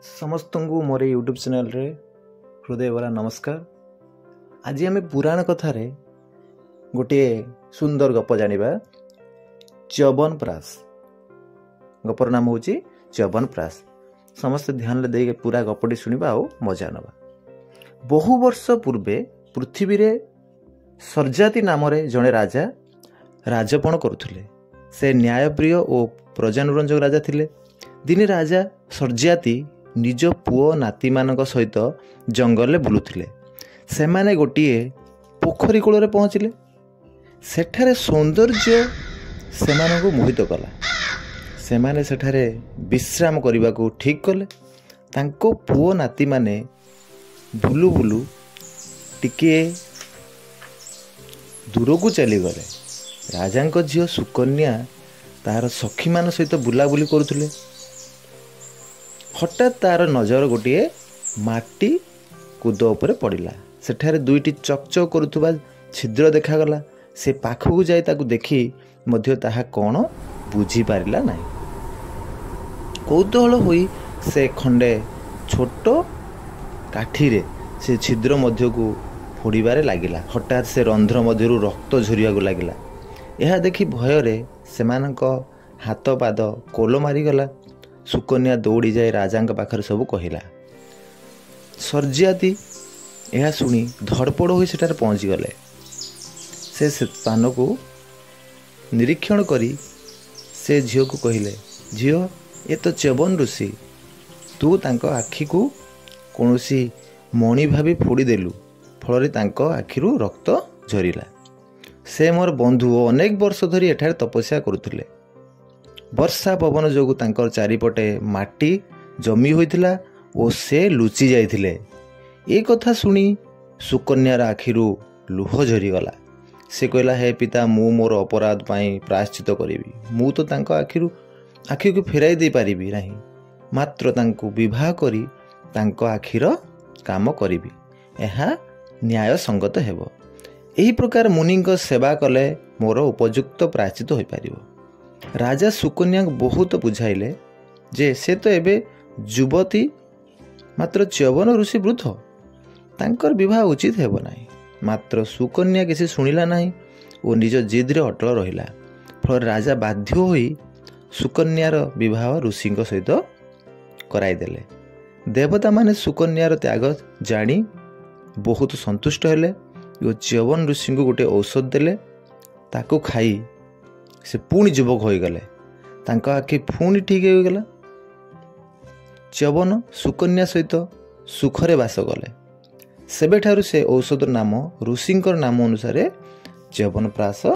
समस्त को मोर YouTube channel रे हृदय भरा नमस्कार। आज आम पुराण कथार गोटे सुंदर गप जानिबा च्यवनप्राश। गपर नाम हूँ च्यवनप्राश। समस्त ध्यान दे पूरा गपटी शुणा और मजा नवा। बहु वर्ष पूर्वे पृथ्वी रे सर्जाति नाम जड़े राजा राजपण करुले। से न्यायप्रिय और प्रजानुरंजक राजा थिले। दिने राजा सर्जाति निज पुओ नाती मानक सहित जंगल में बुलुथिले। सेमाने गोटिए पोखरी कूल पहुँचिले। सेठारे सौंदर्य सेमानंकु मोहित कला। सेमाने सेठारे विश्राम करने को ठीक कले। तांको पुओ नाती माने बुलु बुलु टिके दूर को चली गले। राजा झील सुकन्या तार सखी मान सहित बुलाबुली करुले। हठात तार नजर गोटे माटी कूद उपर पड़ा। सेठारे दुईटी चकचक करुवा छिद्र देखागला। से पाखक जाए ताकू देखी मध्य ताहा कौन बुझी पारिला नहीं। कौतूहल होई से खंडे छोट काठी रे से छिद्र मध्य को फोड़बारे लगिला। हठात से रंध्र मध्यरु रक्त झरिया लगिला। यह देखि भୟରେ सेमानक हाथ पाद कोल मारिगला। सुकन्या दौड़ी जाए राजा पाखरे सब कहला। सर्जाति यह शुणी धड़पड़ हो सेठारे पहुँची गले। से स्थान को निरीक्षण करी से झील को कहले, झील ये तो च्यवन ऋषि। तू तांको आखि को कौनसी मणि भावी फोड़ीदेलु। फल आखिरु रक्त झरिला। से मोर बंधु अनेक वर्ष धरी एठारे तपस्या करुथिले। वर्षा पवन जोगु तांकर चारिपटे माटी जमी होइथिला और से लुचि जाइथिले। ए कथा सुनी सुकन्यार आखिरु लुह झरीगला। से कहला, हे पिता, मु मोर अपराध पाई प्रायश्चित करिवि। मु तो तांको आखि को फेराई दे पारिबि नाही, मात्र तांको विवाह करी तांको आखिर काम करिवि। एहा न्याय संगत हेबो। एही प्रकार मुनिंक सेवा कले मोर उपयुक्त प्रायश्चित होई पारिबो। राजा सुकन्या बहुत बुझाइले जे से तो एबे युवती, मात्र च्यवन ऋषि वृद्ध, तांकर विवाह उचित हेबो नाही। मात्र सुकन्या किसी शुणिला नाही और निज जिद्रे अटल रहिला। फल राजा बाध्य होई सुकन्यार विवाह ऋषि सहित कराइदेले। देवता माने सुकन्यार त्याग जानी बहुत संतुष्ट हेले। च्यवन ऋषि को गोटे औषध देले। ताको खाई से पुणी युवक हो गले। तांका आखि पुणी ठीक हो गला। च्यवन सुकन्या सहित सुखरे बास गले। सेबेठारु से औषध नाम ऋषिंकर नाम अनुसार च्यवनप्राश